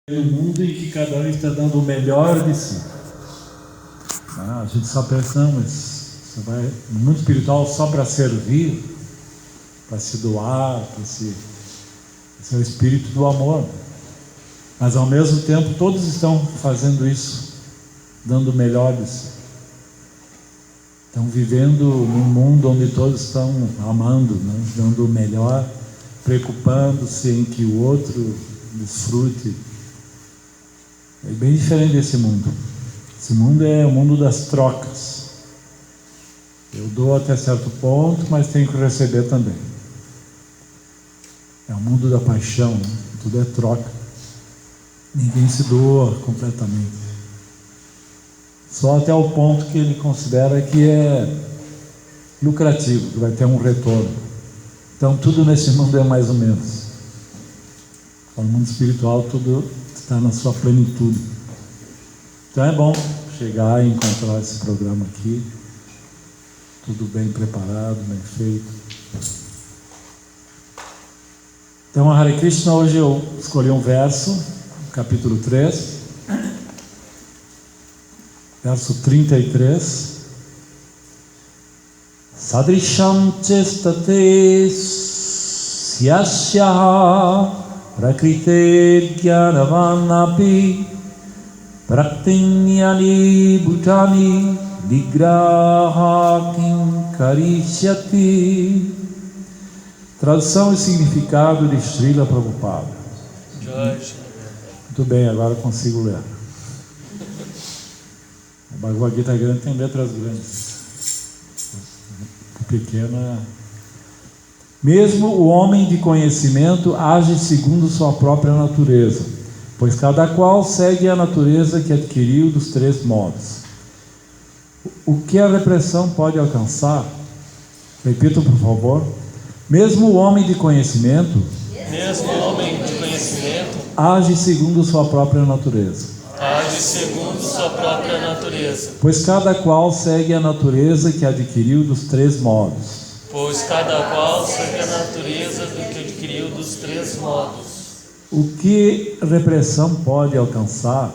No mundo em que cada um está dando o melhor de si. A gente só pensa, não, mas você vai no mundo espiritual só para servir, para se doar, para se... Esse é o espírito do amor. Mas ao mesmo tempo todos estão fazendo isso, dando o melhor de si. Estão vivendo num mundo onde todos estão amando, né? Dando o melhor, preocupando-se em que o outro desfrute. É bem diferente desse mundo. Esse mundo é o mundo das trocas. Eu dou até certo ponto, mas tenho que receber também. É o mundo da paixão, né? Tudo é troca. Ninguém se doa completamente. Só até o ponto que ele considera que é lucrativo, que vai ter um retorno. Então tudo nesse mundo é mais ou menos. No mundo espiritual tudo está na sua plenitude. Então é bom chegar e encontrar esse programa aqui, tudo bem preparado, bem feito. Então a Hare Krishna, hoje eu escolhi um verso, capítulo 3, verso 33. Sadrisham chestate syasya prakrite jnanavanapi praktinyani bhutani vigraha kinkarishyati. Tradução e significado de Srila Prabhupada. Muito bem, agora consigo ler. A Bhagavad Gita grande tem letras grandes. A pequena... Mesmo o homem de conhecimento age segundo sua própria natureza, pois cada qual segue a natureza que adquiriu dos três modos. O que a repressão pode alcançar? Repita, por favor. Mesmo o homem de conhecimento age segundo sua própria natureza. Pois cada qual segue a natureza que adquiriu dos três modos. O que a repressão pode alcançar?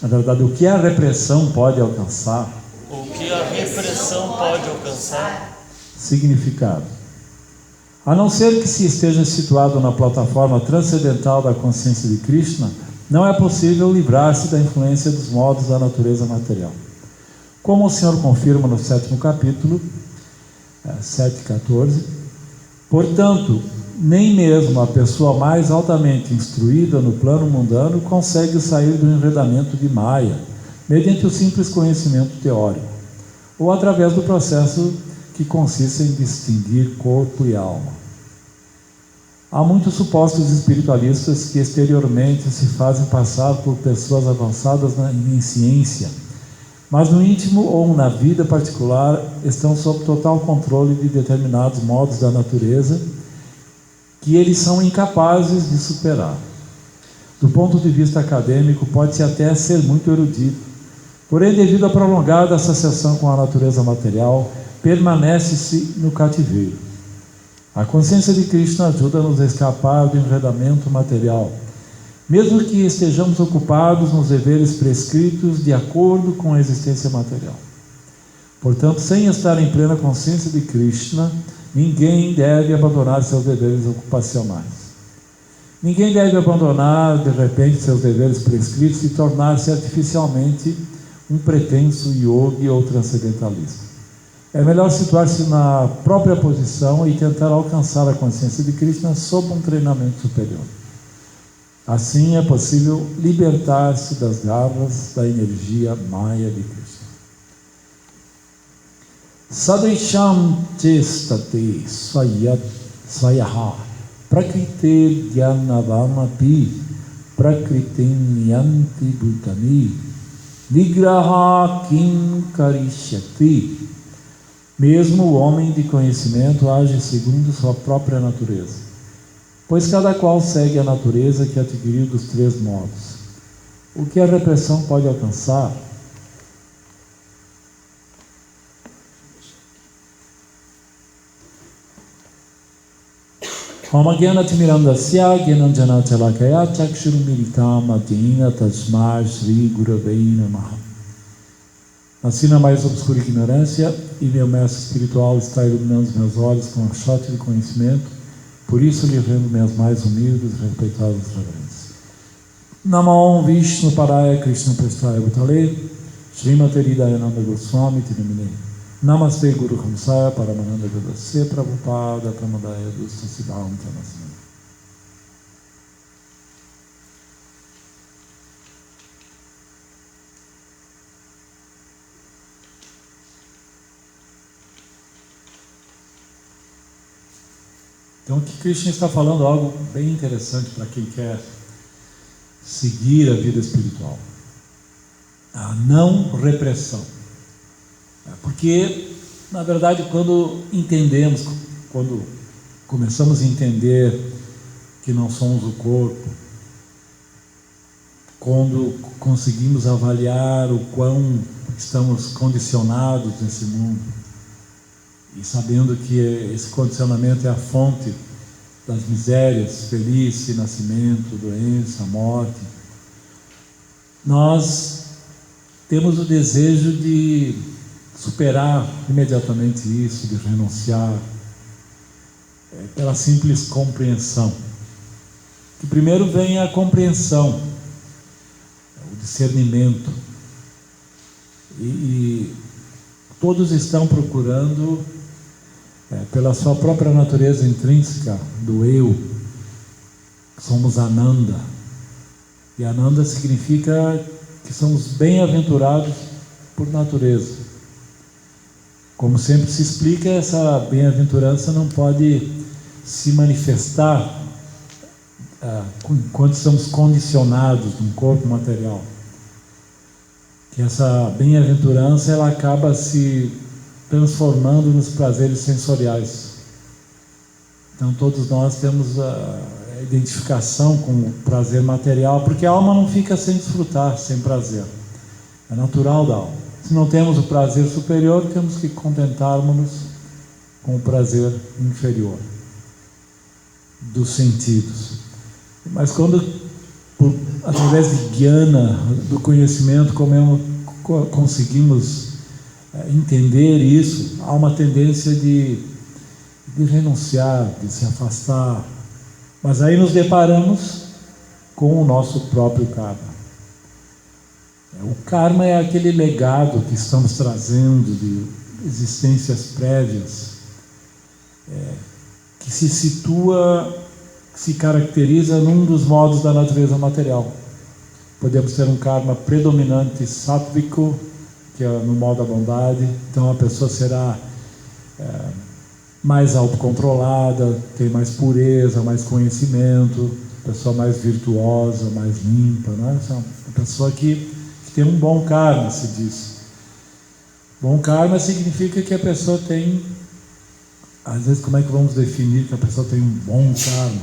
Na verdade, o que a repressão pode alcançar? Significado. A não ser que se esteja situado na plataforma transcendental da consciência de Krishna, não é possível livrar-se da influência dos modos da natureza material. Como o Senhor confirma no 7º capítulo, 7:14, portanto, nem mesmo a pessoa mais altamente instruída no plano mundano consegue sair do enredamento de Maya, mediante o simples conhecimento teórico, ou através do processo que consiste em distinguir corpo e alma. Há muitos supostos espiritualistas que exteriormente se fazem passar por pessoas avançadas em ciência, mas no íntimo ou na vida particular estão sob total controle de determinados modos da natureza que eles são incapazes de superar. Do ponto de vista acadêmico, pode-se até ser muito erudito, porém, devido à prolongada associação com a natureza material, permanece-se no cativeiro. A consciência de Krishna ajuda-nos a escapar do enredamento material, mesmo que estejamos ocupados nos deveres prescritos de acordo com a existência material. Portanto, sem estar em plena consciência de Krishna, ninguém deve abandonar seus deveres ocupacionais. Ninguém deve abandonar, de repente, seus deveres prescritos e tornar-se artificialmente um pretenso yogi ou transcendentalista. É melhor situar-se na própria posição e tentar alcançar a consciência de Krishna sob um treinamento superior. Assim é possível libertar-se das garras da energia Maya de Krishna. Sadrisham chestate swayaha prakrite jnanavanapi prakritim yanti bhutani vigraha kinkarishyati. Mesmo o homem de conhecimento age segundo sua própria natureza, pois cada qual segue a natureza que adquiriu dos três modos. O que a repressão pode alcançar? Om Gyanatimirandasya Gyananjana Chalakaya Chakshurumilitam Adina Tasmai Shri Guravei Namaha. Nasci na mais obscura ignorância e meu mestre espiritual está iluminando os meus olhos com um shot de conhecimento, por isso lhe rendo minhas mais humildes e respeitadas reverências. Namo Vishnu Paraya Krishna Prestaya Bhutale Srimati Hridayananda Goswami Tinamine Namaste Guru Hamsaya Paramananda Gadasya Prabhupada Pramadaya Dusta Siddham Tanasana. Então, aqui Krishna está falando algo bem interessante para quem quer seguir a vida espiritual. A não repressão. Porque, na verdade, quando começamos a entender que não somos o corpo, quando conseguimos avaliar o quão estamos condicionados nesse mundo, e sabendo que esse condicionamento é a fonte das misérias, velhice, nascimento, doença, morte, nós temos o desejo de superar imediatamente isso, de renunciar, pela simples compreensão. Que primeiro vem a compreensão, o discernimento, e todos estão procurando, pela sua própria natureza intrínseca do eu, somos Ananda, e Ananda significa que somos bem-aventurados por natureza. Como sempre se explica, essa bem-aventurança não pode se manifestar enquanto estamos condicionados num corpo material. Que essa bem-aventurança ela acaba se transformando nos prazeres sensoriais. Então todos nós temos a identificação com o prazer material, porque a alma não fica sem desfrutar, sem prazer. É natural da alma. Se não temos o prazer superior, temos que contentarmos-nos com o prazer inferior dos sentidos. Mas quando, através de jnana, do conhecimento, conseguimos entender isso, há uma tendência de renunciar, de se afastar. Mas aí nos deparamos com o nosso próprio karma. O karma é aquele legado que estamos trazendo de existências prévias, que se situa, se caracteriza num dos modos da natureza material. Podemos ter um karma predominante sátvico, que é no modo da bondade, então a pessoa será mais autocontrolada, tem mais pureza, mais conhecimento, pessoa mais virtuosa, mais limpa, né? É uma pessoa que tem um bom karma, se diz. Bom karma significa que a pessoa tem, às vezes como é que vamos definir que a pessoa tem um bom karma?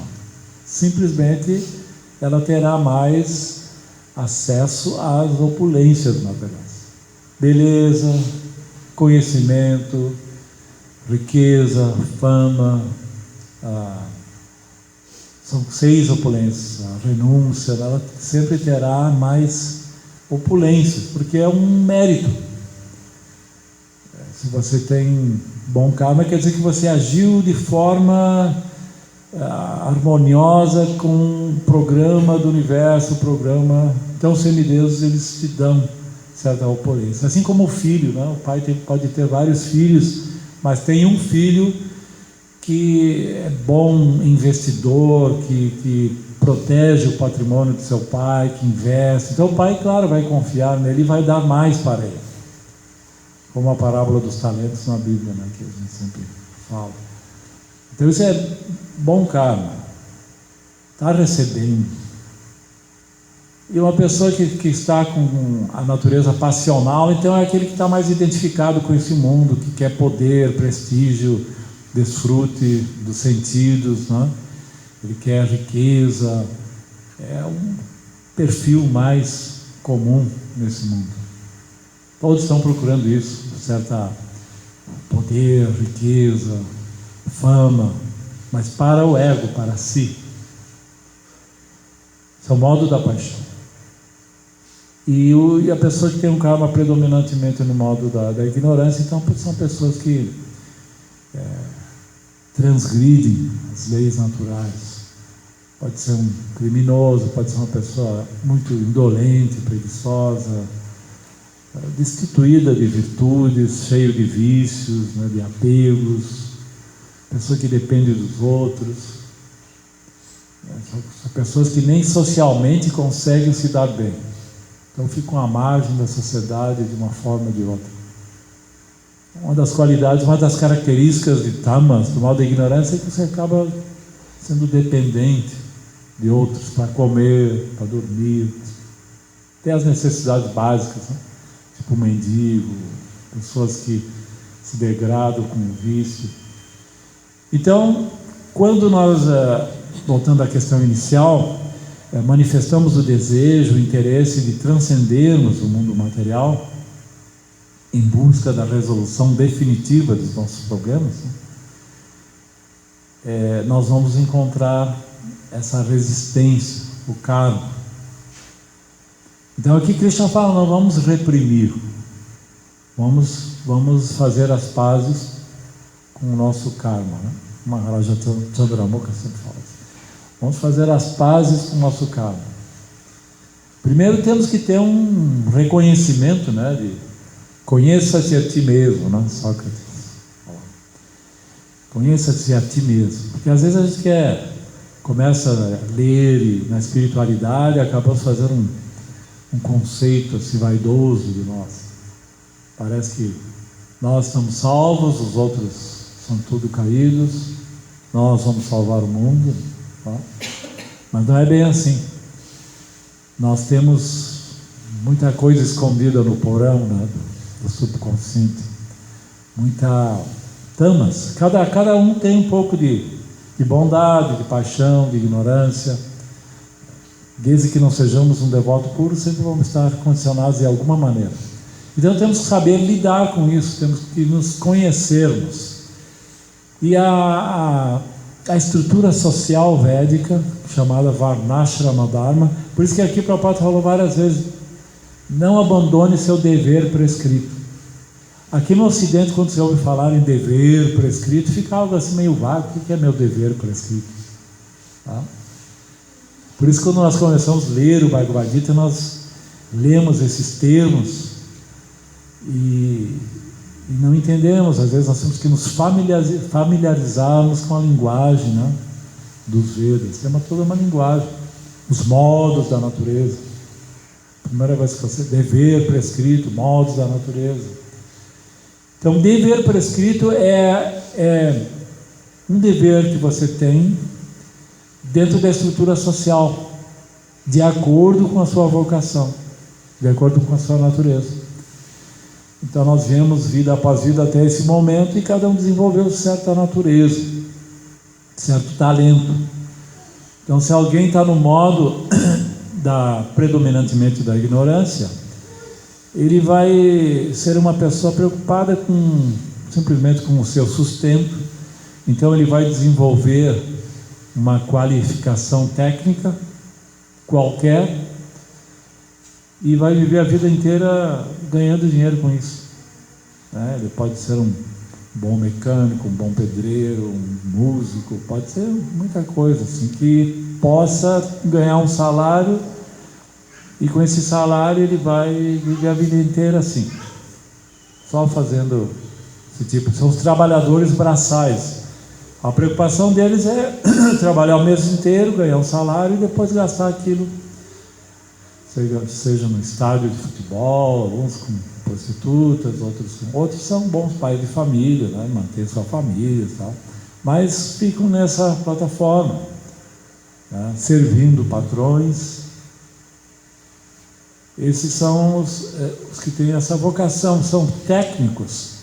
Simplesmente ela terá mais acesso às opulências materiais. Beleza, conhecimento, riqueza, fama, são 6 opulências, a renúncia, ela sempre terá mais opulências, porque é um mérito. Se você tem bom karma, quer dizer que você agiu de forma harmoniosa com o programa do universo, então os semideuses eles te dão certa opulência. Assim como o filho, né? O pai pode ter vários filhos, mas tem um filho que é bom investidor, que protege o patrimônio do seu pai, que investe. Então o pai, claro, vai confiar nele e vai dar mais para ele. Como a parábola dos talentos na Bíblia, né, que a gente sempre fala. Então isso é bom karma. Está recebendo. E uma pessoa que está com a natureza passional, então é aquele que está mais identificado com esse mundo, que quer poder, prestígio, desfrute dos sentidos, né? Ele quer riqueza, é um perfil mais comum nesse mundo. Todos estão procurando isso, certa poder, riqueza, fama, mas para o ego, para si. Esse é o modo da paixão. E a pessoa que tem um karma predominantemente no modo da ignorância, então são pessoas que transgridem as leis naturais. Pode ser um criminoso, pode ser uma pessoa muito indolente, preguiçosa, destituída de virtudes, cheio de vícios, né, de apegos, pessoa que depende dos outros. São pessoas que nem socialmente conseguem se dar bem. Então ficam à margem da sociedade de uma forma ou de outra. Uma das qualidades, uma das características de tamas, do mal da ignorância, é que você acaba sendo dependente de outros para comer, para dormir. Tem as necessidades básicas, né? Tipo mendigo, pessoas que se degradam com o vício. Então, quando nós, voltando à questão inicial, manifestamos o desejo, o interesse de transcendermos o mundo material em busca da resolução definitiva dos nossos problemas, nós vamos encontrar essa resistência, o karma. Então aqui Krishna fala, não vamos reprimir, vamos fazer as pazes com o nosso karma, né? Maharaja Chandramukha sempre fala assim. Vamos fazer as pazes com o nosso karma. Primeiro temos que ter um reconhecimento, né, de conheça-te a ti mesmo, né, Sócrates. Conheça-te a ti mesmo. Porque às vezes a gente começa a ler e na espiritualidade acabamos fazendo um conceito assim vaidoso de nós. Parece que nós estamos salvos, os outros são tudo caídos, nós vamos salvar o mundo. Tá? Mas não é bem assim. Nós temos muita coisa escondida no porão, né, do subconsciente, muita tamas. Cada um tem um pouco de bondade, de paixão, de ignorância. Desde que não sejamos um devoto puro, sempre vamos estar condicionados de alguma maneira. Então temos que saber lidar com isso, temos que nos conhecermos. E a estrutura social védica, chamada Varnashrama Dharma, por isso que aqui Prabhupada falou várias vezes, não abandone seu dever prescrito. Aqui no Ocidente, quando você ouve falar em dever prescrito, fica algo assim meio vago. O que é meu dever prescrito? Tá? Por isso, quando nós começamos a ler o Bhagavad Gita, nós lemos esses termos e não entendemos. Às vezes nós temos que nos familiarizarmos com a linguagem, né, dos Vedas. Tem toda uma linguagem, os modos da natureza. Primeira vez que você dever prescrito, modos da natureza. Então, dever prescrito é um dever que você tem dentro da estrutura social, de acordo com a sua vocação, de acordo com a sua natureza. Então nós viemos vida após vida até esse momento e cada um desenvolveu certa natureza, certo talento. Então se alguém está no modo predominantemente da ignorância, ele vai ser uma pessoa preocupada simplesmente com o seu sustento. Então ele vai desenvolver uma qualificação técnica qualquer e vai viver a vida inteira ganhando dinheiro com isso, né? Ele pode ser um bom mecânico, um bom pedreiro, um músico, pode ser muita coisa assim, que possa ganhar um salário, e com esse salário ele vai viver a vida inteira assim, só fazendo esse tipo. São os trabalhadores braçais. A preocupação deles é trabalhar o mês inteiro, ganhar um salário e depois gastar aquilo, seja no estádio de futebol, alguns com prostitutas, outros são bons pais de família, né, manter sua família e tal, mas ficam nessa plataforma, né, servindo patrões. Esses são os que têm essa vocação, são técnicos.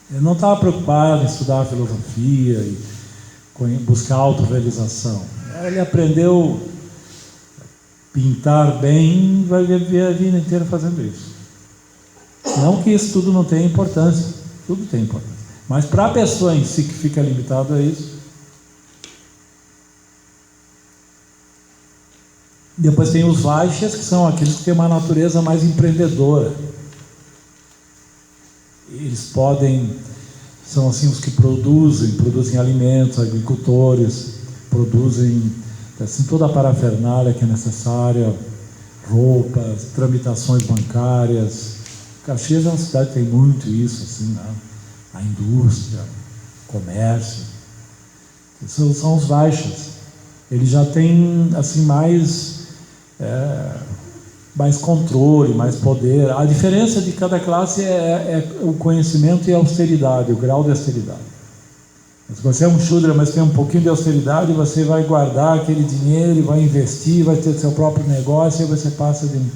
Ele não estava preocupado em estudar filosofia e buscar autorrealização. Ele aprendeu a pintar bem e vai viver a vida inteira fazendo isso. Não que isso tudo não tenha importância, tudo tem importância. Mas para a pessoa em si que fica limitado a isso. Depois tem os Vaishyas, que são aqueles que têm uma natureza mais empreendedora. Eles são assim os que produzem alimentos, agricultores, produzem assim, toda a parafernália que é necessária, roupas, tramitações bancárias. Caxias é uma cidade que tem muito isso, assim, né? A indústria, comércio. São os Vaishyas. Eles já têm assim, mais controle, mais poder. A diferença de cada classe é o conhecimento e a austeridade, o grau de austeridade. Se você é um Shudra, mas tem um pouquinho de austeridade, você vai guardar aquele dinheiro e vai investir, vai ter seu próprio negócio, e aí você passa de um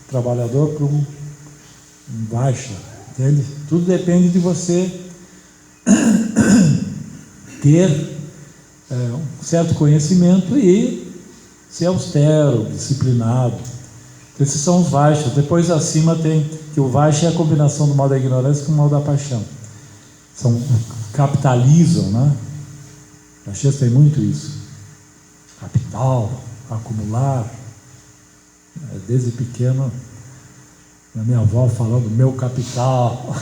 trabalhador para um Vaishya, entende? Tudo depende de você ter um certo conhecimento e ser austero, disciplinado. Esses são os Vaishyas. Depois acima tem que o Vaishya é a combinação do mal da ignorância com o mal da paixão. Capitalizam, né? Caxias tem muito isso. Capital, acumular. Desde pequeno, a minha avó falando, meu capital.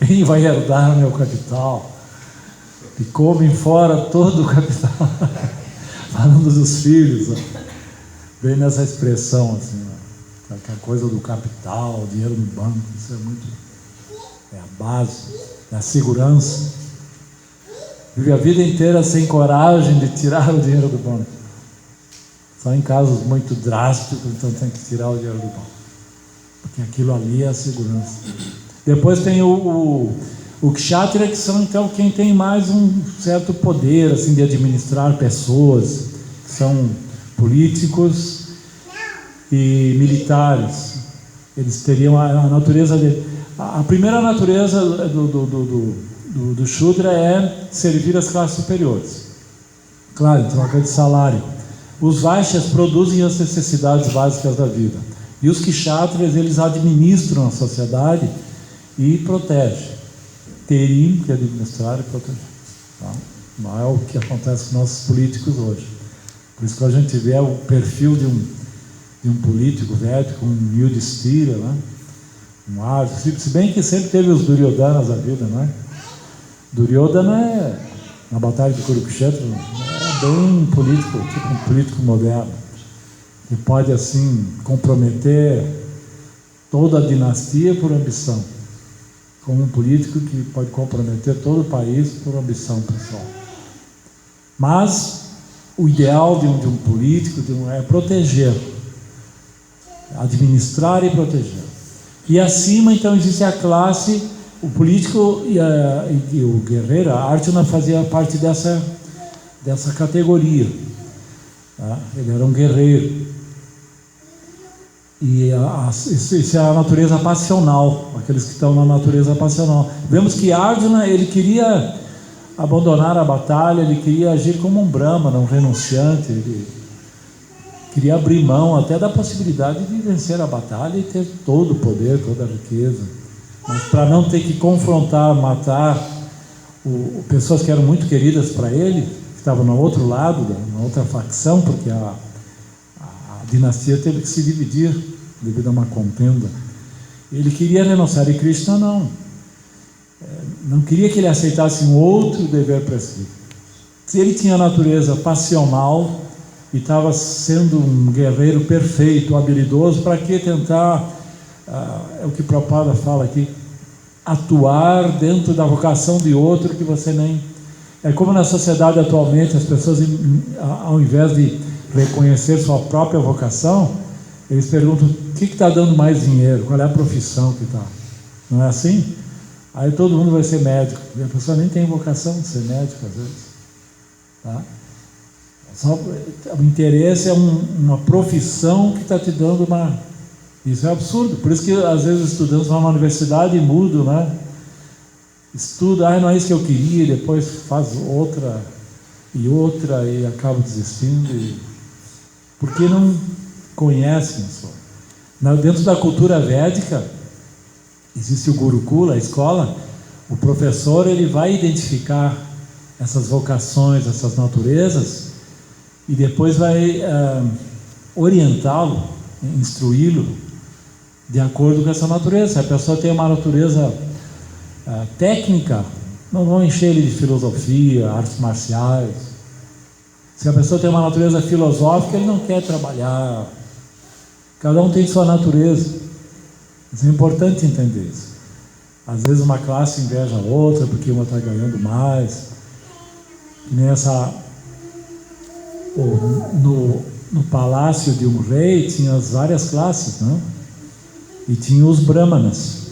Quem vai herdar meu capital? E comem fora todo o capital. Falando dos filhos, ó. Bem nessa expressão, assim, ó. Aquela coisa do capital, dinheiro no banco, isso é a base, é a segurança. Vive a vida inteira sem coragem de tirar o dinheiro do banco. Só em casos muito drásticos, então tem que tirar o dinheiro do banco. Porque aquilo ali é a segurança. Depois tem o Kshatriya, que são então quem tem mais um certo poder assim, de administrar pessoas, que são políticos e militares. Eles teriam a natureza dele. A primeira natureza do Shudra é servir as classes superiores. Claro, em troca de salário. Os Vaishyas produzem as necessidades básicas da vida. E os Kshatriyas, eles administram a sociedade e protegem. Teriam que administrar e proteger. Tá? Não é o que acontece com nossos políticos hoje. Por isso que a gente vê o perfil de um político védico, um Yudhishthira, né? Um Arjuna, se bem que sempre teve os Duryodanas da vida, não é? Duryodhana na batalha de Kurukshetra, é bem político, tipo um político moderno, que pode assim comprometer toda a dinastia por ambição, como um político que pode comprometer todo o país por ambição pessoal. Mas o ideal de um político é proteger, administrar e proteger. E acima, então, existe a classe, o político e o guerreiro. A Arjuna fazia parte dessa categoria. Tá? Ele era um guerreiro. E isso é a natureza passional, aqueles que estão na natureza passional. Vemos que Arjuna, ele queria abandonar a batalha, ele queria agir como um brahmana, um renunciante, ele queria abrir mão até da possibilidade de vencer a batalha e ter todo o poder, toda a riqueza. Mas para não ter que confrontar, matar pessoas que eram muito queridas para ele, que estavam no outro lado, na outra facção, porque a dinastia teve que se dividir devido a uma contenda. Ele queria renunciar, e Krishna não queria que ele aceitasse um outro dever prescrito. Se ele tinha a natureza passional e estava sendo um guerreiro perfeito, habilidoso, para que tentar, é o que Prabhupada fala aqui, atuar dentro da vocação de outro que você nem... É como na sociedade atualmente, as pessoas, ao invés de reconhecer sua própria vocação, eles perguntam, o que está dando mais dinheiro? Qual é a profissão que está? Não é assim? Aí todo mundo vai ser médico, e a pessoa nem tem vocação de ser médico às vezes. Tá? O interesse é uma profissão que está te dando uma... Isso é absurdo. Por isso que às vezes os estudantes vão na universidade e mudam, né? Estuda, não é isso que eu queria, depois faz outra e acaba desistindo. Porque não conhecem só. Dentro da cultura védica, existe o Gurukula, a escola, O professor, ele vai identificar essas vocações, essas naturezas, e depois vai orientá-lo, instruí-lo de acordo com essa natureza. Se a pessoa tem uma natureza técnica, não vão encher ele de filosofia, artes marciais. Se a pessoa tem uma natureza filosófica, ele não quer trabalhar. Cada um tem sua natureza. Isso é importante entender isso. Às vezes uma classe inveja a outra porque uma está ganhando mais. Que nem no palácio de um rei tinha as várias classes, né? E tinha os brahmanas,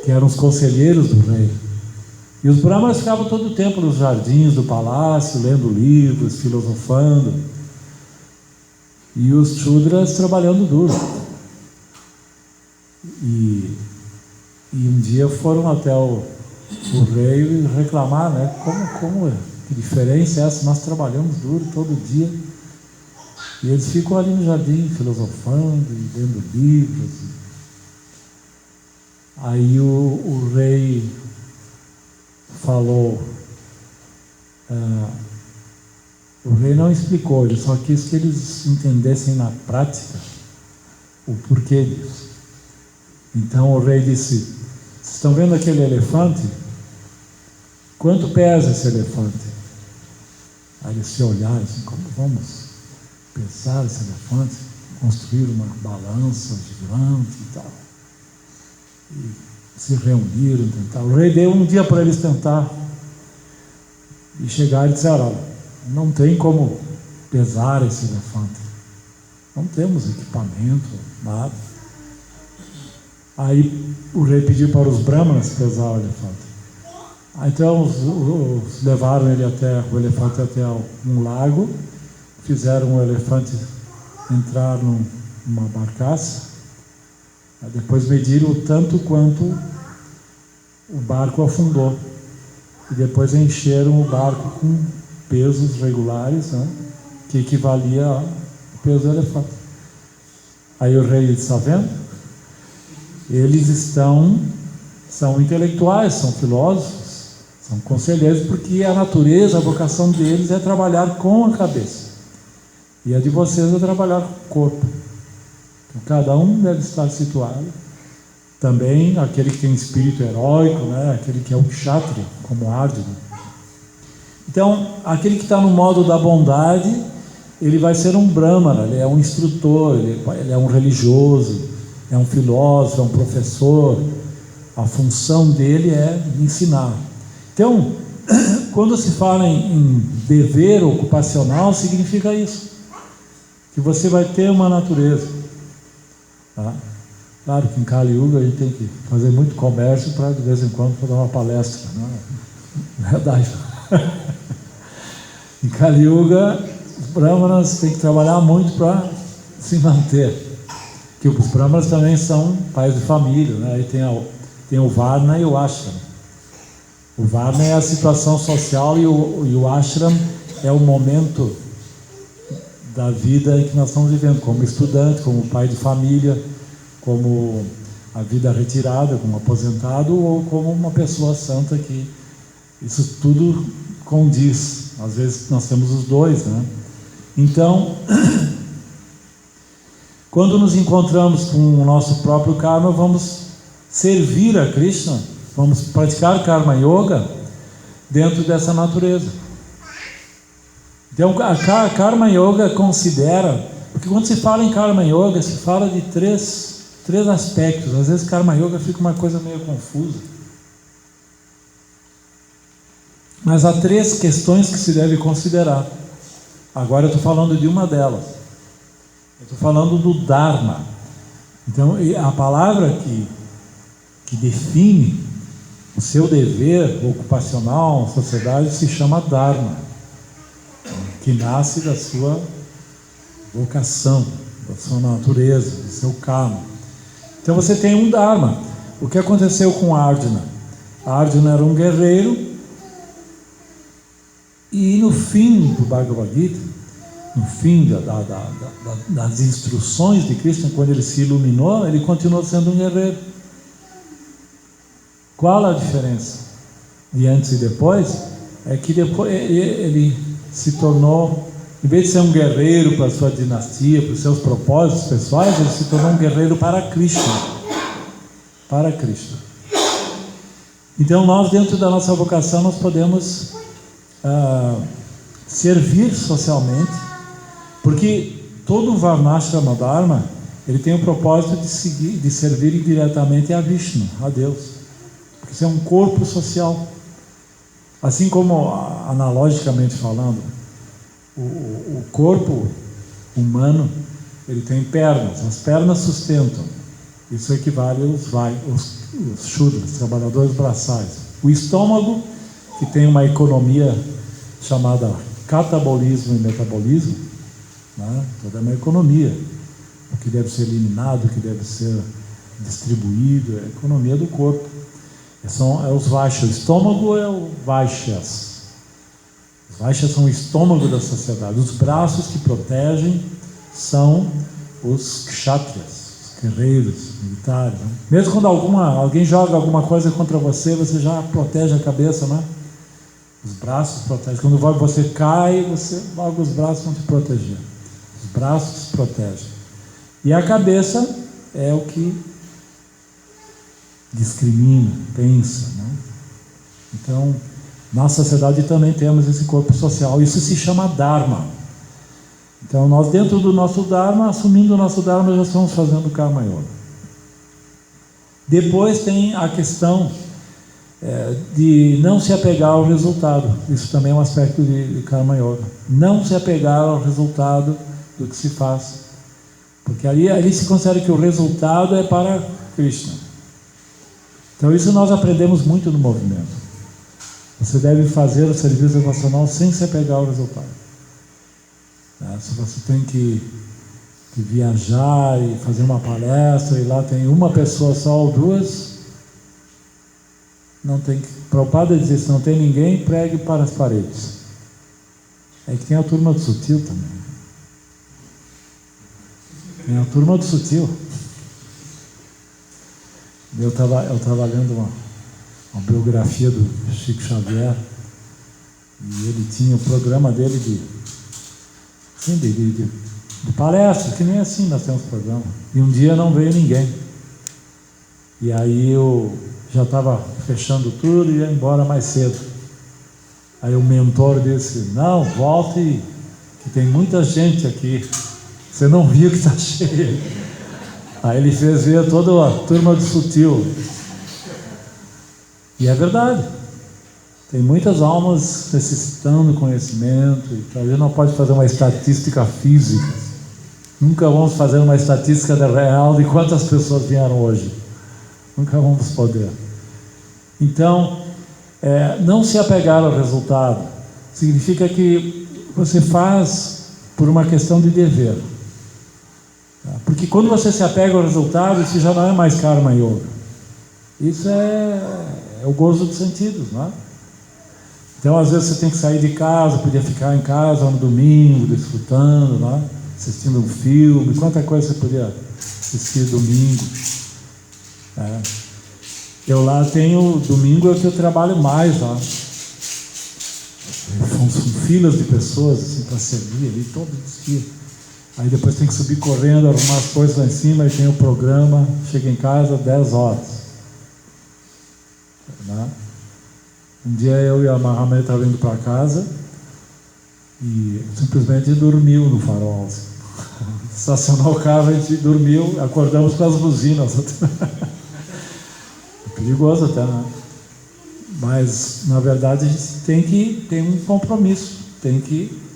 que eram os conselheiros do rei. E os brahmanas ficavam todo o tempo nos jardins do palácio, lendo livros, filosofando. E os shudras trabalhando duro. E um dia foram até o rei reclamar, né? Que diferença é essa? Nós trabalhamos duro todo dia. E eles ficam ali no jardim filosofando e lendo livros. Aí o rei falou, o rei não explicou, ele só quis que eles entendessem na prática o porquê disso. Então o rei disse: vocês estão vendo aquele elefante? Quanto pesa esse elefante? Aí eles se olharam assim: como vamos pesar esse elefante? Construir uma balança gigante e tal. E se reuniram, tentaram. O rei deu um dia para eles tentar. E chegaram e disseram: olha, não tem como pesar esse elefante. Não temos equipamento, nada. Aí o rei pediu para os brahmanas pesar o elefante. Então levaram o elefante até um lago, fizeram o elefante entrar numa barcaça, depois mediram o tanto quanto o barco afundou, e depois encheram o barco com pesos regulares, né, que equivalia ao peso do elefante. Aí o rei disse: está vendo? Eles são intelectuais, são filósofos, são conselheiros, porque a natureza, a vocação deles é trabalhar com a cabeça, e a de vocês é trabalhar com o corpo. Então cada um deve estar situado. Também aquele que tem espírito heróico, né? Aquele que é um kshatriya, como Arjuna. Então aquele que está no modo da bondade, ele vai ser um brahmana, ele é um instrutor, ele é um religioso, é um filósofo, é um professor. A função dele é ensinar. Então, quando se fala em dever ocupacional, significa isso, que você vai ter uma natureza, tá? Claro que em Kali Yuga a gente tem que fazer muito comércio para de vez em quando dar uma palestra, não é verdade? Em Kali Yuga os brahmanas têm que trabalhar muito para se manter. Que os brahmanas também são pais de família, né? Aí tem o varna e o ashram. O varna é a situação social e o ashram é o momento da vida em que nós estamos vivendo, como estudante, como pai de família, como a vida retirada, como aposentado, ou como uma pessoa santa, que isso tudo condiz. Às vezes nós temos os dois, né? Então, quando nos encontramos com o nosso próprio karma, vamos servir a Krishna, vamos praticar Karma Yoga dentro dessa natureza. Então a Karma Yoga considera, porque quando se fala em Karma Yoga, se fala de três aspectos. Às vezes Karma Yoga fica uma coisa meio confusa. Mas há 3 questões que se deve considerar. Agora eu estou falando de uma delas. Eu estou falando do Dharma. Então, a palavra que define o seu dever ocupacional na sociedade se chama Dharma, que nasce da sua vocação, da sua natureza, do seu karma. Então você tem um Dharma. O que aconteceu com Arjuna? Arjuna era um guerreiro, e no fim do Bhagavad Gita, no fim das instruções de Krishna, quando ele se iluminou, ele continuou sendo um guerreiro. Qual a diferença de antes e depois? É que depois ele se tornou, em vez de ser um guerreiro para a sua dinastia, para os seus propósitos pessoais, ele se tornou um guerreiro para Krishna. Para Krishna. Então nós, dentro da nossa vocação, nós podemos servir socialmente, porque todo o Varnashrama Dharma, ele tem o propósito de servir indiretamente a Vishnu, a Deus. Porque isso é um corpo social. Assim como, analogicamente falando, o corpo humano, ele tem pernas, as pernas sustentam. Isso equivale aos shudras, trabalhadores braçais. O estômago, que tem uma economia chamada catabolismo e metabolismo, né? Toda uma economia. O que deve ser eliminado, o que deve ser distribuído, é a economia do corpo. É os Vaishyas. O estômago é o Vaishyas. Os Vaishyas são o estômago da sociedade. Os braços que protegem são os Kshatriyas, os guerreiros, militares. Né? Mesmo quando alguém joga alguma coisa contra você, você já protege a cabeça, né? Os braços protegem. Quando você cai, logo os braços vão te proteger. Os braços protegem. E a cabeça é o que discrimina, pensa, né? Então, na sociedade também temos esse corpo social. Isso se chama Dharma. Então, nós dentro do nosso Dharma, assumindo o nosso Dharma, já estamos fazendo Karma Yoga. Depois tem a questão de não se apegar ao resultado. Isso também é um aspecto de Karma Yoga. Não se apegar ao resultado do que se faz. Porque ali se considera que o resultado é para Krishna. Então isso nós aprendemos muito no movimento. Você deve fazer o serviço devocional sem se apegar ao resultado. Se você tem que viajar e fazer uma palestra e lá tem uma pessoa só ou duas, não tem que... Prabhupada diz, se não tem ninguém, pregue para as paredes. É que tem a turma do sutil também. Tem a turma do sutil. Eu estava lendo uma biografia do Chico Xavier e ele tinha o programa dele de palestra, que nem assim nós temos programa. E um dia não veio ninguém. E aí eu já estava fechando tudo e ia embora mais cedo. Aí o mentor disse, não, volte, que tem muita gente aqui. Você não viu que está cheio. Aí ele fez ver toda a turma do sutil. E é verdade. Tem muitas almas necessitando conhecimento. A gente não pode fazer uma estatística física. Nunca vamos fazer uma estatística real de quantas pessoas vieram hoje. Nunca vamos poder. Então, não se apegar ao resultado significa que você faz por uma questão de dever. Porque quando você se apega ao resultado, isso já não é mais Karma Yoga. Isso é o gozo dos sentidos, não é? Então, às vezes você tem que sair de casa, podia ficar em casa no domingo, desfrutando, não é? Assistindo um filme, quanta coisa você podia assistir domingo. Eu lá tenho, domingo é que eu trabalho mais lá. São filas de pessoas assim, para servir ali todos os dias. Aí depois tem que subir correndo, arrumar as coisas lá em cima, e tem o programa, chega em casa 10 horas. Né? Um dia eu e a Mahamaya estavam indo para casa e simplesmente dormiu no farol. Assim. Estacionou o carro, a gente dormiu, acordamos com as buzinas. É perigoso até, né? Mas, na verdade, a gente tem que ter um compromisso. Tem que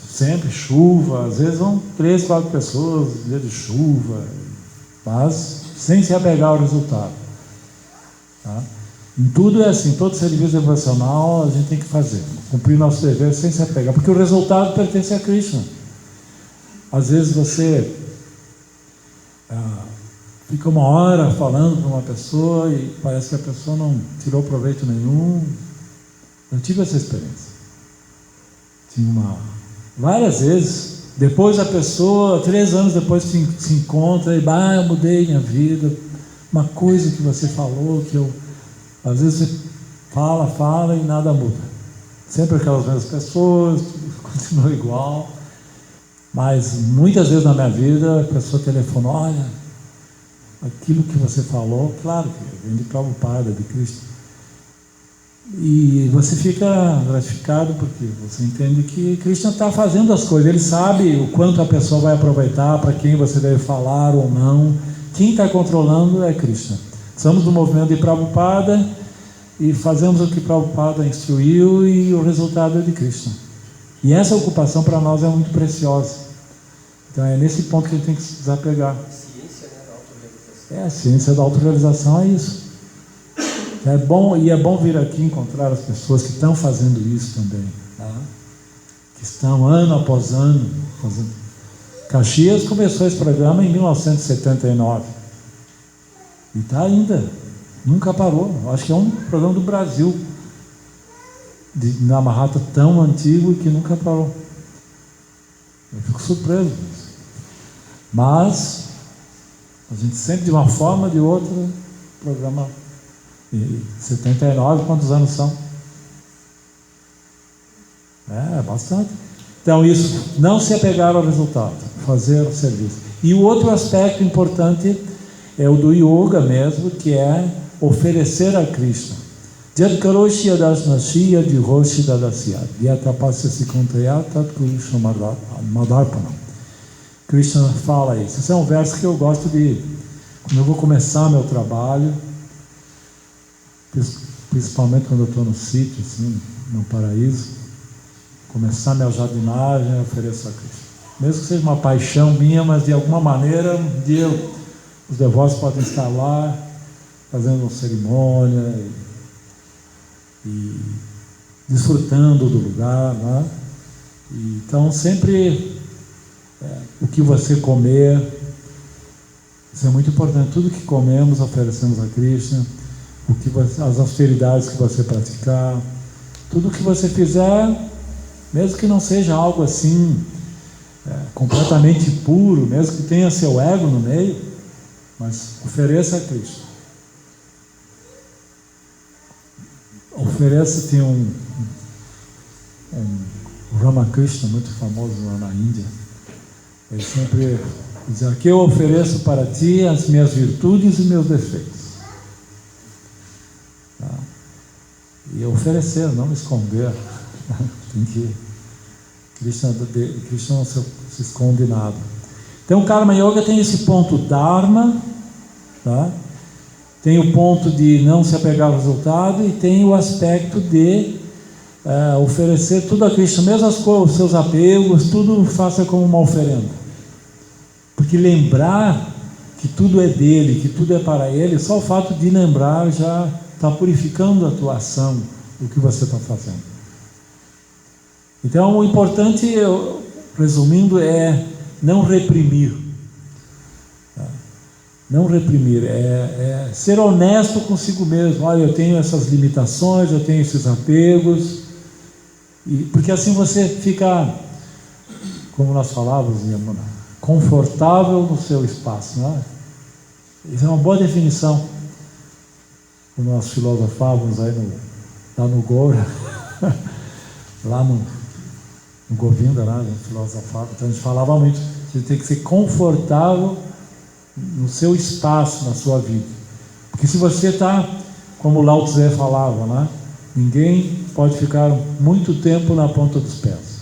sempre chuva, às vezes vão 3, 4 pessoas, dia de chuva, mas sem se apegar ao resultado. Tá? Em tudo é assim, todo serviço devocional a gente tem que fazer, cumprir nosso dever sem se apegar, porque o resultado pertence a Krishna. Às vezes você fica uma hora falando para uma pessoa e parece que a pessoa não tirou proveito nenhum. Eu tive essa experiência. Várias vezes, depois a pessoa, 3 anos depois se encontra e eu mudei minha vida, uma coisa que você falou, que eu... Às vezes você fala e nada muda. Sempre aquelas mesmas pessoas, tudo continua igual. Mas muitas vezes na minha vida a pessoa telefona, olha, aquilo que você falou, claro que vem de Prabhupada, de Cristo. E você fica gratificado porque você entende que Krishna está fazendo as coisas. Ele sabe o quanto a pessoa vai aproveitar, para quem você deve falar ou não. Quem está controlando é Krishna. Somos do movimento de Prabhupada e fazemos o que Prabhupada instruiu e o resultado é de Krishna. E essa ocupação para nós é muito preciosa. Então é nesse ponto que a gente tem que se desapegar. Ciência, né, da autorrealização. A ciência da autorrealização é isso. É bom vir aqui encontrar as pessoas que estão fazendo isso também, tá? Que estão ano após ano fazendo. Caxias começou esse programa em 1979 e está ainda, nunca parou. Acho que é um programa do Brasil de Namahata tão antigo e que nunca parou. Eu fico surpreso. Mas a gente sempre, de uma forma ou de outra, programa. E 79, quantos anos são? É bastante. Então isso, não se apegar ao resultado, fazer o serviço. E o outro aspecto importante é o do yoga mesmo, que é oferecer a Krishna. Jad karoshi adasnashi yadhiroshi dadasyat yatapasya sikontaya tatkurishna madarpanam. Krishna fala isso. Esse é um verso que eu gosto de, quando eu vou começar meu trabalho, principalmente quando eu estou no sítio, assim, no paraíso, começar minha jardinagem, eu ofereço a Cristo. Mesmo que seja uma paixão minha, mas de alguma maneira, um dia os devotos podem estar lá, fazendo uma cerimônia e desfrutando do lugar, né? E, então sempre o que você comer, isso é muito importante. Tudo que comemos oferecemos a Krishna. As austeridades que você praticar, tudo que você fizer, mesmo que não seja algo assim completamente puro, mesmo que tenha seu ego no meio, mas ofereça a Cristo. Ofereça, tem um Ramakrishna muito famoso lá na Índia. Ele sempre diz: aqui eu ofereço para ti as minhas virtudes e meus defeitos. E oferecer, não esconder. Tem que... Krishna não se esconde nada. Então o Karma Yoga tem esse ponto Dharma, tá? Tem o ponto de não se apegar ao resultado e tem o aspecto de oferecer tudo a Krishna, mesmo os seus apegos, tudo faça como uma oferenda. Porque lembrar que tudo é dele, que tudo é para ele, só o fato de lembrar já está purificando a tua ação, o que você está fazendo. Então o importante, resumindo, é não reprimir. Não reprimir, é ser honesto consigo mesmo. Olha, eu tenho essas limitações, eu tenho esses apegos, porque assim você fica, como nós falávamos, confortável no seu espaço, não é? Isso é uma boa definição. Como nós filosofávamos aí lá no Goura, lá no Govinda, lá, a gente filosofava, então a gente falava muito, você tem que ser confortável no seu espaço, na sua vida. Porque se você está, como Lao Tse falava, né? Ninguém pode ficar muito tempo na ponta dos pés.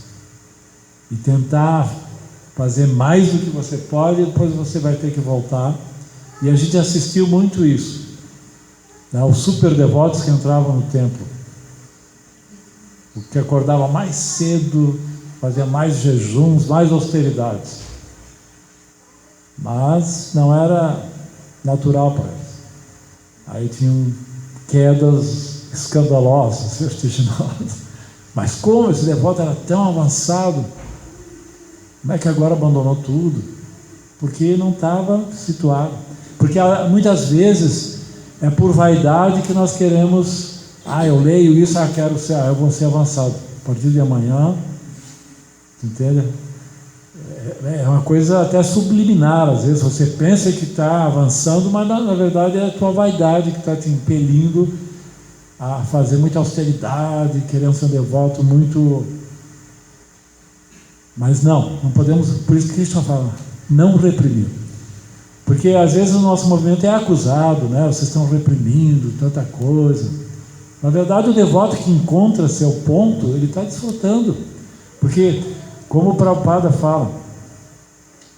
E tentar fazer mais do que você pode, depois você vai ter que voltar. E a gente assistiu muito isso. Os super devotos que entravam no templo, o que acordava mais cedo, fazia mais jejuns, mais austeridades, mas não era natural para eles. Aí tinham quedas escandalosas, vertiginosas. Mas como esse devoto era tão avançado, como é que agora abandonou tudo? Porque não estava situado. Porque muitas vezes é por vaidade que nós queremos, eu leio isso, eu vou ser avançado. A partir de amanhã, entende? É uma coisa até subliminar. Às vezes você pensa que está avançando, mas na verdade é a tua vaidade que está te impelindo a fazer muita austeridade, querendo ser um devoto muito... Mas não podemos, por isso que Cristo fala, não reprimir. Porque às vezes o nosso movimento é acusado, né? Vocês estão reprimindo tanta coisa. Na verdade, o devoto que encontra seu ponto, ele está desfrutando. Porque, como o Prabhupada fala,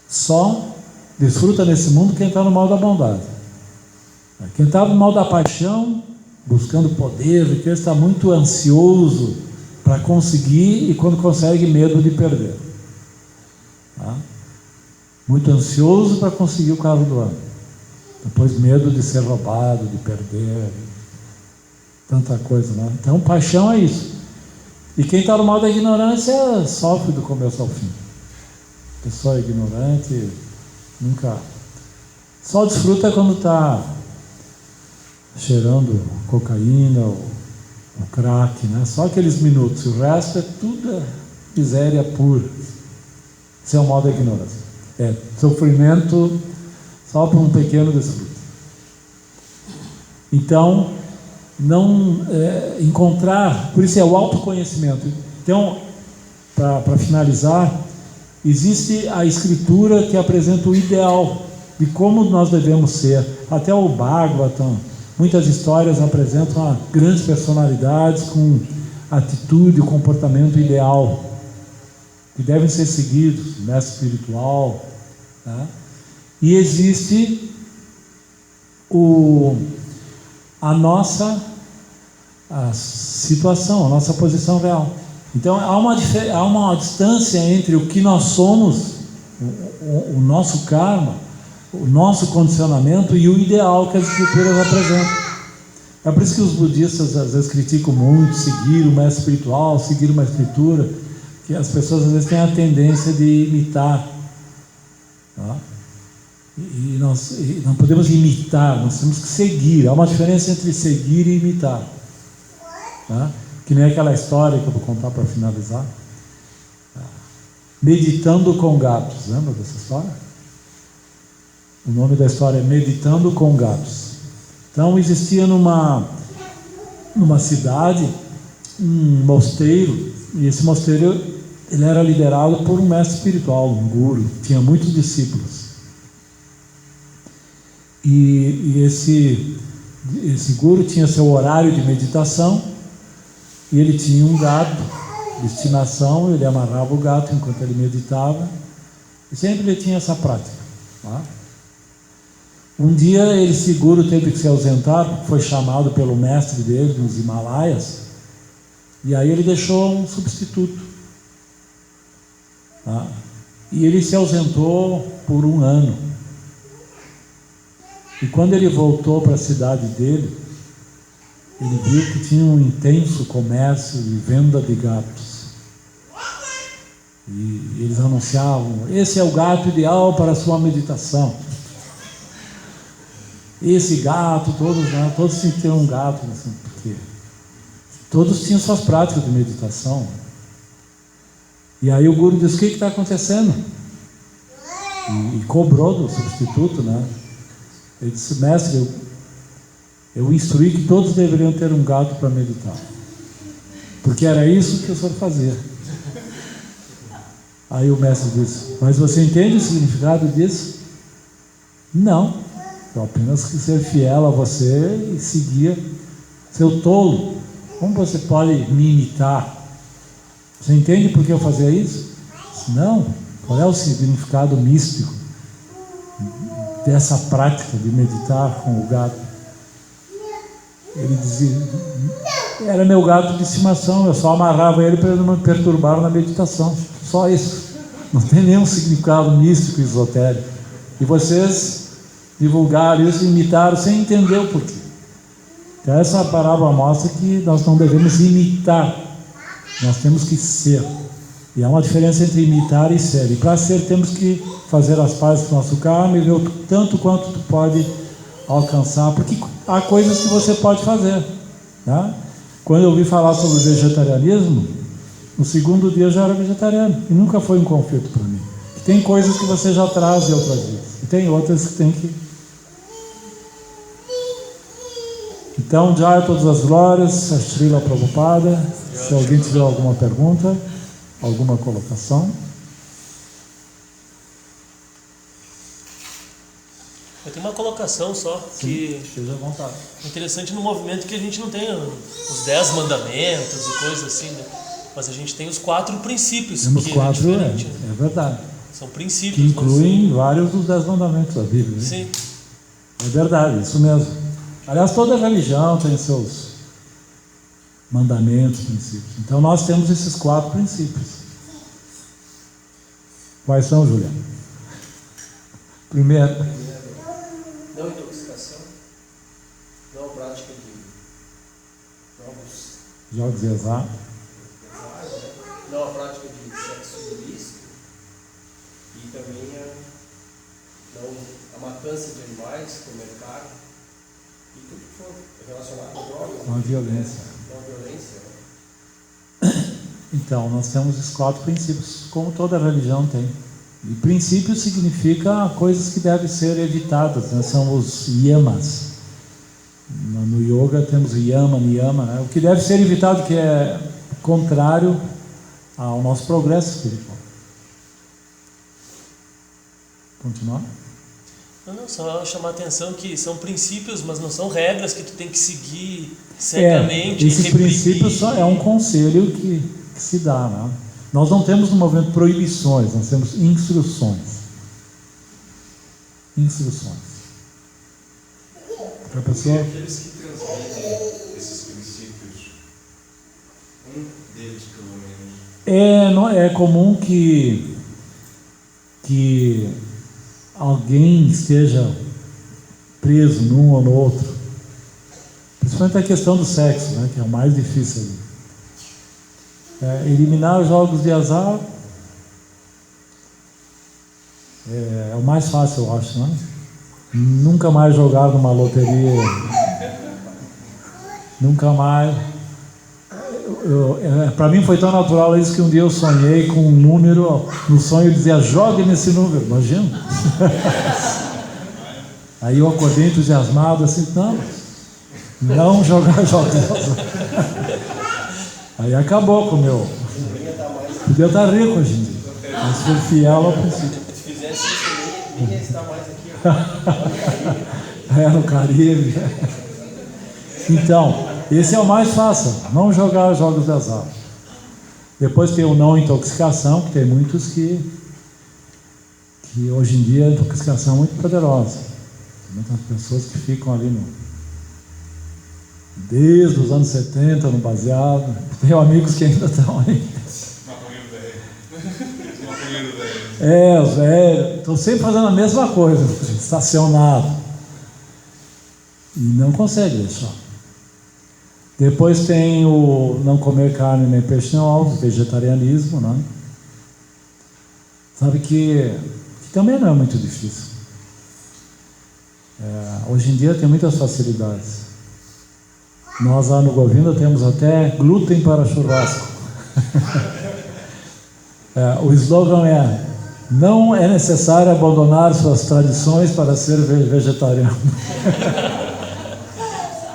só desfruta nesse mundo quem está no mal da bondade. Quem está no mal da paixão, buscando poder, riqueza, está muito ansioso para conseguir, e quando consegue, medo de perder. Tá? Muito ansioso para conseguir o carro do ano. Depois medo de ser roubado, de perder, tanta coisa, né? Então paixão é isso. E quem está no mal da ignorância sofre do começo ao fim. Pessoa ignorante nunca... Só desfruta quando está cheirando cocaína ou crack, né? Só aqueles minutos. O resto é tudo miséria pura. Esse é o mal da ignorância. É sofrimento só por um pequeno desfrute. Então, não encontrar, por isso é o autoconhecimento. Então, para finalizar, existe a escritura que apresenta o ideal de como nós devemos ser. Até o Bhagavatam, muitas histórias apresentam grandes personalidades com atitude, comportamento ideal, que devem ser seguidos, mestre espiritual, né? E existe a nossa situação, a nossa posição real. Então há uma distância entre o que nós somos, o nosso karma, o nosso condicionamento e o ideal que as escrituras apresentam. É por isso que os budistas às vezes criticam muito seguir o mestre espiritual, seguir uma escritura, que as pessoas às vezes têm a tendência de imitar, tá? E nós não podemos imitar, nós temos que seguir. Há uma diferença entre seguir e imitar, tá? Que nem aquela história que eu vou contar para finalizar, tá? Meditando com gatos. Lembra dessa história? O nome da história é Meditando com Gatos. Então existia numa cidade um mosteiro, e esse mosteiro ele era liderado por um mestre espiritual, um guru, tinha muitos discípulos. E esse guru tinha seu horário de meditação, e ele tinha um gato de estimação, ele amarrava o gato enquanto ele meditava, e sempre ele tinha essa prática, tá? Um dia esse guru teve que se ausentar, porque foi chamado pelo mestre dele nos Himalaias, e aí ele deixou um substituto, tá? E ele se ausentou por 1 ano. E quando ele voltou para a cidade dele, ele viu que tinha um intenso comércio de venda de gatos. E eles anunciavam: esse é o gato ideal para a sua meditação. Esse gato, todos tinham que ter um gato, assim, porque todos tinham suas práticas de meditação. E aí o guru disse: o que está acontecendo? E cobrou do substituto, né? Ele disse: mestre, eu instruí que todos deveriam ter um gato para meditar, porque era isso que o senhor fazia. Aí o mestre disse: mas você entende o significado disso? Não, eu apenas quis ser fiel a você e seguir. Seu tolo, como você pode me imitar? Você entende por que eu fazia isso? Não. Qual é o significado místico dessa prática de meditar com o gato? Ele dizia: era meu gato de estimação, eu só amarrava ele para ele não me perturbar na meditação. Só isso. Não tem nenhum significado místico, esotérico. E vocês divulgaram isso, imitaram sem entender o porquê. Então essa parábola mostra que nós não devemos imitar, nós temos que ser. E há uma diferença entre imitar e ser. E para ser temos que fazer as pazes com o nosso karma e ver o tanto quanto tu pode alcançar, porque há coisas que você pode fazer, tá? Quando eu ouvi falar sobre o vegetarianismo, no segundo dia eu já era vegetariano, e nunca foi um conflito para mim. Tem coisas que você já traz de outras vidas. E tem outras que tem que... Então, Jai, todas as glórias, a Srila Prabhupada. Se alguém tiver alguma pergunta, alguma colocação. Eu tenho uma colocação só, que seja à vontade. É interessante no movimento que a gente não tem os 10 mandamentos e coisas assim, né? Mas a gente tem os 4 princípios. Temos que 4, é verdade. São princípios. Que incluem vários dos 10 mandamentos da Bíblia. Né? Sim. É verdade, isso mesmo. Aliás, toda religião tem seus mandamentos, princípios. Então nós temos esses 4 princípios. Quais são, Juliana? Primeiro, não intoxicação, não prática de jogos de azar, não a prática de sexo ilícito e também a matança de animais, comer carne e tudo que for relacionado com drogas. com a violência. Não violência, né? Então, nós temos esses 4 princípios, como toda religião tem. E princípio significa coisas que devem ser evitadas, né? São os yamas. No yoga temos yama, niyama, né? O que deve ser evitado, que é contrário ao nosso progresso espiritual. Continuar? Não, só chamar a atenção que são princípios, mas não são regras que tu tem que seguir cegamente. Esses princípios é um conselho que se dá, né? Nós não temos no movimento proibições, nós temos instruções. Instruções. Para a pessoa... Aqueles que transmitem esses princípios, um deles pelo menos. É comum que alguém esteja preso num ou no outro. Principalmente a questão do sexo, né, que é o mais difícil ali. Eliminar os jogos de azar é o mais fácil, eu acho, né? Nunca mais jogar numa loteria. Nunca mais. Para mim foi tão natural isso que um dia eu sonhei com um número. No sonho eu dizia: jogue nesse número. Imagina. Aí eu acordei entusiasmado assim: não jogar jogos de azar. Aí acabou com o meu. Podia estar rico hoje em dia, mas foi fiel ao princípio. Se fizesse isso, ninguém está mais aqui. No Caribe. Então, esse é o mais fácil, não jogar jogos de azar. Depois tem o não intoxicação, que tem muitos que hoje em dia a intoxicação é muito poderosa. Tem muitas pessoas que ficam ali desde os anos 70 no baseado. Tenho amigos que ainda estão aí. Os velhos estão sempre fazendo a mesma coisa, estacionado, e não consegue deixar. Depois tem o não comer carne nem peixe nem ovos, vegetarianismo, né? Sabe que também não é muito difícil. Hoje em dia tem muitas facilidades. Nós lá no Govinda temos até glúten para churrasco. O slogan é: não é necessário abandonar suas tradições para ser vegetariano.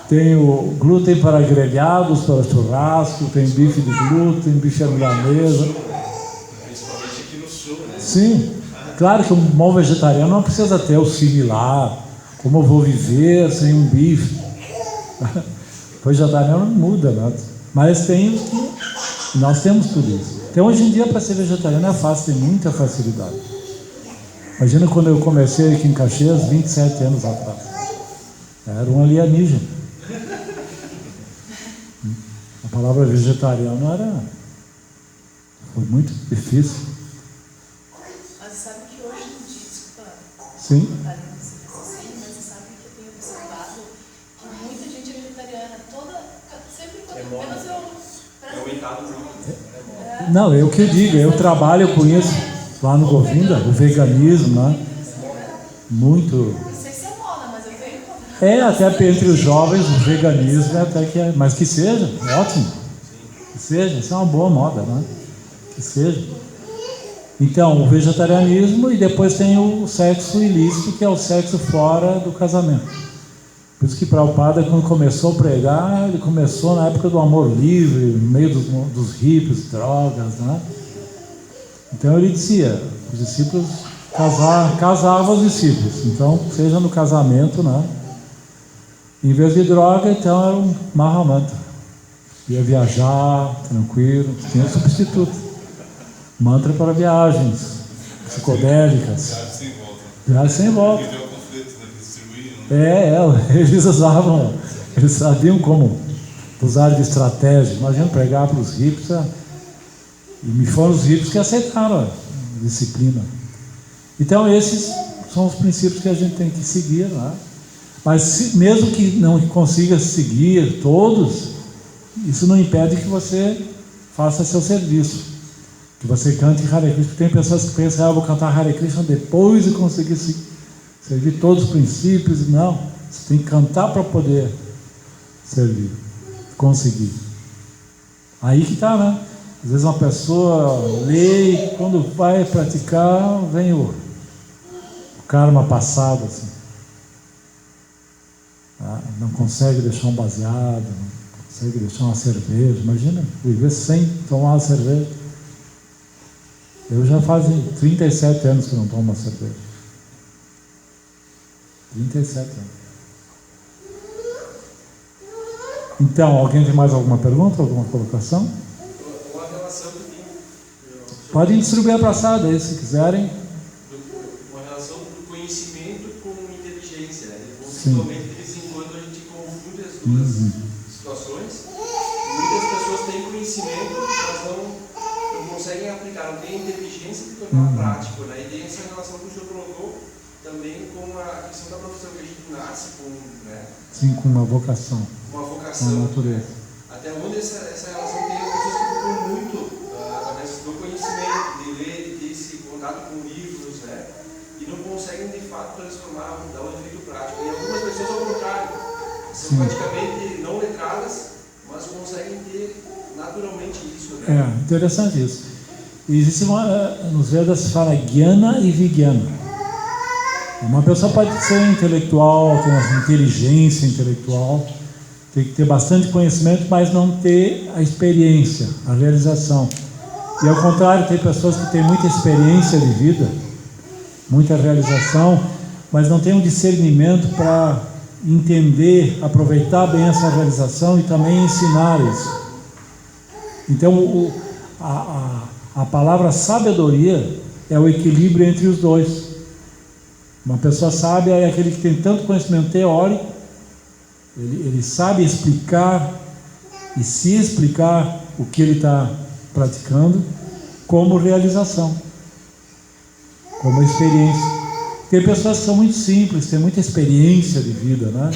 Tem o glúten para grelhados, para churrasco, tem bife de glúten, bife à milanesa. Principalmente aqui no sul, né? Sim, claro que um bom vegetariano não precisa ter o similar, como eu vou viver sem um bife. O vegetariano não muda nada, mas tem os que nós temos tudo isso. Então hoje em dia para ser vegetariano é fácil, tem muita facilidade. Imagina quando eu comecei aqui em Caxias, 27 anos atrás. Era um alienígena. A palavra vegetariano foi muito difícil. Mas sabe que hoje em dia, desculpa, Sim. mas você sabe que eu tenho observado que muita gente é vegetariana, sempre menos eu. É aumentado muito. Não, eu que digo, eu trabalho com isso lá no Govinda, o veganismo, né? Muito. Não sei se é moda, mas eu tenho. Até entre os jovens, o veganismo até que é, mas que seja, ótimo. Que seja, isso é uma boa moda, né? Que seja. Então, o vegetarianismo, e depois tem o sexo ilícito, que é o sexo fora do casamento. Por isso que Prabhupada, quando começou a pregar, ele começou na época do amor livre, no meio dos hippies, drogas, né? Então ele dizia, os discípulos casavam os discípulos. Então, seja no casamento, né? Em vez de droga, então era um Mahamantra. Ia viajar, tranquilo, tinha substituto. Mantra para viagens psicodélicas. Viagem sem volta. Eles usavam, eles sabiam como usar de estratégia. Imagina pregar para os hippies, e me foram os hippies que aceitaram a disciplina. Então esses são os princípios que a gente tem que seguir, né? Mas mesmo que não consiga seguir todos, isso não impede que você faça seu serviço, que você cante Hare Krishna. Tem pessoas que pensam, vou cantar Hare Krishna depois de conseguir servir todos os princípios. Não, você tem que cantar para poder servir, conseguir. Aí que está, né? Às vezes uma pessoa lê e quando vai praticar, vem o karma passado, assim. Não consegue deixar um baseado, não consegue deixar uma cerveja. Imagina, viver sem tomar uma cerveja. Eu já fazem 37 anos que não tomo uma cerveja. 37 anos. Então, alguém tem mais alguma pergunta, alguma colocação? Uma relação que tem. Podem distribuir a praçada aí, se quiserem. Uma relação do conhecimento com inteligência, né? Sim. De vez em quando a gente confunde as duas situações. Muitas pessoas têm conhecimento, mas não conseguem aplicar, não têm inteligência de tornar prático, né? E tem essa relação que o senhor colocou também com a questão da profissão que a gente nasce com, né? Sim, com uma vocação. Uma Com vocação. a natureza. Até onde essa relação tem pessoas que procuram muito através do conhecimento, de ler, de ter esse contato com livros, né? E não conseguem de fato transformar, dar um efeito prático. E algumas pessoas ao contrário, são praticamente não letradas, mas conseguem ter naturalmente isso, né? Interessante isso. Existe nos Vedas se fala Jnana e Vijnana. Uma pessoa pode ser intelectual, ter uma inteligência intelectual, tem que ter bastante conhecimento, mas não ter a experiência, a realização. E ao contrário, tem pessoas que têm muita experiência de vida, muita realização, mas não tem um discernimento para entender, aproveitar bem essa realização e também ensinar isso. Então, a palavra sabedoria é o equilíbrio entre os dois. Uma pessoa sábia é aquele que tem tanto conhecimento teórico, ele sabe explicar e se explicar o que ele está praticando, como realização, como experiência. Tem pessoas que são muito simples, têm muita experiência de vida, né?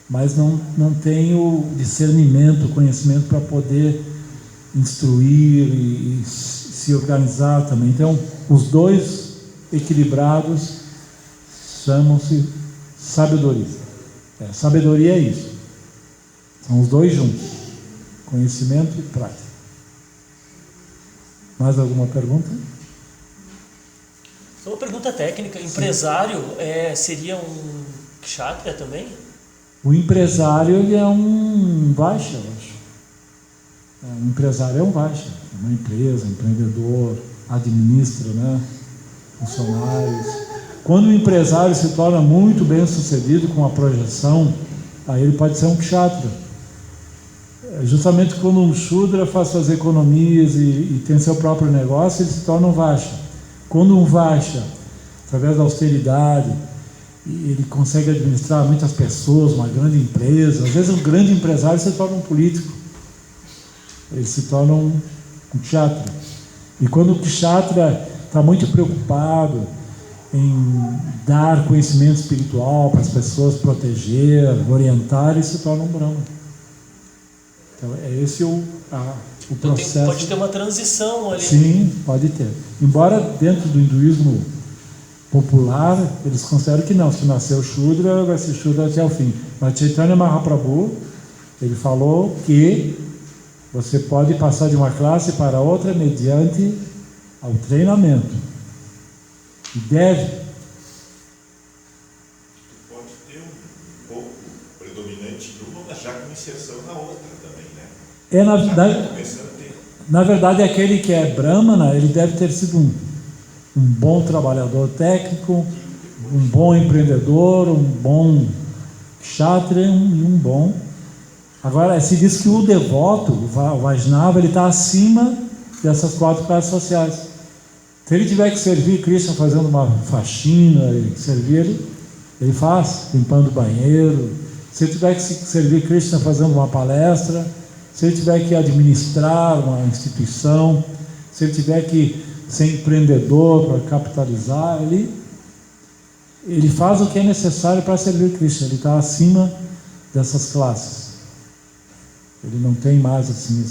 Mas não têm o discernimento, o conhecimento para poder instruir e se organizar também. Então, os dois equilibrados chamam-se sabedoria. Sabedoria é isso. São os dois juntos. Conhecimento e prática. Mais alguma pergunta? Uma pergunta técnica. Empresário seria um kshatriya também? O empresário ele é um vaishya, eu acho. Um empresário é um vaishya. É uma empresa, empreendedor, administra, né? Funcionários. Quando o empresário se torna muito bem sucedido com a projeção, aí ele pode ser um kshatriya. Justamente quando um shudra faz suas economias e tem seu próprio negócio, ele se torna um vaishya. Quando um vaishya, através da austeridade, ele consegue administrar muitas pessoas, uma grande empresa, às vezes um grande empresário se torna um político, ele se torna um kshatriya. E quando o kshatriya está muito preocupado em dar conhecimento espiritual para as pessoas, proteger, orientar, ele se torna um brahma. Então é esse o processo. Pode ter uma transição ali. Sim, pode ter. Embora dentro do hinduísmo popular, eles consideram que não, se nasceu Shudra, vai ser Shudra até o fim. Mas Chaitanya Mahaprabhu, ele falou que você pode passar de uma classe para outra mediante ao treinamento. E deve. Tu pode ter um pouco predominante numa, mas já com inserção na outra também, né? Na Já verdade, começando a ter. na verdade, aquele que é Brahmana, ele deve ter sido um bom trabalhador técnico, um bom empreendedor, um bom kshatriya e um bom. Agora, se diz que o devoto, o Vaishnava, ele está acima dessas 4 classes sociais. Se ele tiver que servir Krishna fazendo uma faxina, e servir ele faz, limpando o banheiro. Se ele tiver que servir Krishna fazendo uma palestra, se ele tiver que administrar uma instituição, se ele tiver que ser empreendedor para capitalizar, ele faz o que é necessário para servir Krishna. Ele está acima dessas classes. Ele não tem mais assim.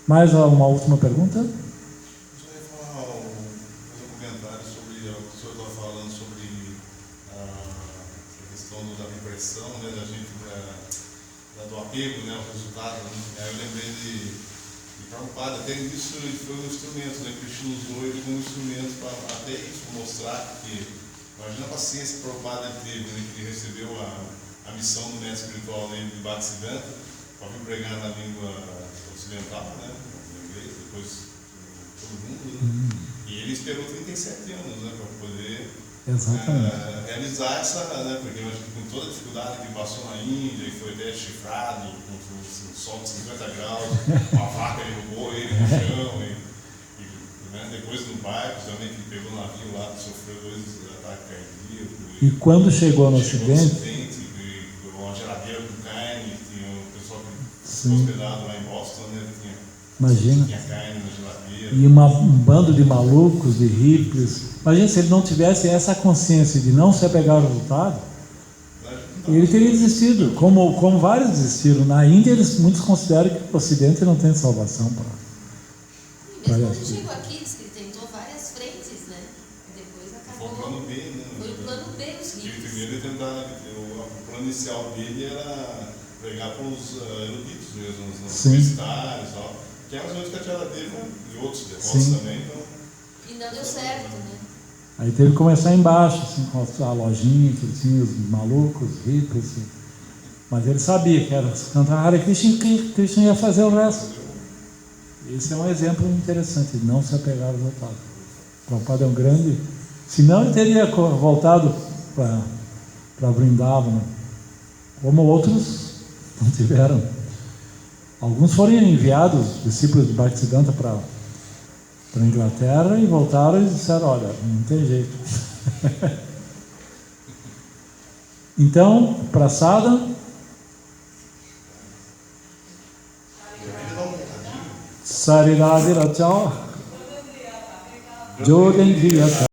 Mais uma última pergunta? Eu só ia fazer um comentário sobre o que o senhor estava falando sobre a questão da repressão, né, da gente, do apego, né, ao resultado. Né? Aí eu lembrei de Prabhupada, até isso ele foi um instrumento, né? Krishna usou ele como instrumento para até isso mostrar que, imagina a paciência que Prabhupada teve, né? Que ele recebeu a missão do mestre espiritual dele de Bhaktisiddhanta para vir pregar na língua ocidental, né? No inglês, depois todo mundo, né? E ele esperou 37 anos, né? Para poder realizar essa, né? Porque eu acho que com toda a dificuldade que passou na Índia e foi até chifrado, com um sol de 50 graus, uma vaca derrubou ele no chão, né? Depois no barco também, que pegou o navio lá, sofreu 2 ataques cardíacos. E quando chegou no Ocidente, uma geladeira com carne, tinha o pessoal que ficou hospedado lá em Boston, né? Imagina. Tinha carne na geladeira. E um bando de malucos, de hippies. Imagina se ele não tivesse essa consciência de não se apegar ao resultado, ele teria desistido, como vários desistiram. Na Índia, muitos consideram que o Ocidente não tem salvação para Mesmo quando chegou aqui, diz que ele tentou várias frentes, né? Depois acabou. Foi o plano B, né? Foi o plano B dos Ele ricos. primeiro o plano inicial dele era pregar para os eruditos mesmo, os universitários e tal, que eram as outras cateadas dele, né? E outros devotos também. Então, E não deu certo, né? Aí teve que começar embaixo, assim, com a lojinha que tinha os malucos, os ricos. Assim. Mas ele sabia que era cantar Hare Krishna e que Krishna ia fazer o resto. Esse é um exemplo interessante, de não se apegar ao resultado. O Prabhupada é um grande... Senão ele teria voltado para Vrindavana, como outros não tiveram. Alguns foram enviados, discípulos de Bhaktisiddhanta, para a Inglaterra e voltaram e disseram, olha, não tem jeito. Então, Prasada, Sariradi Rachau, Jodendriya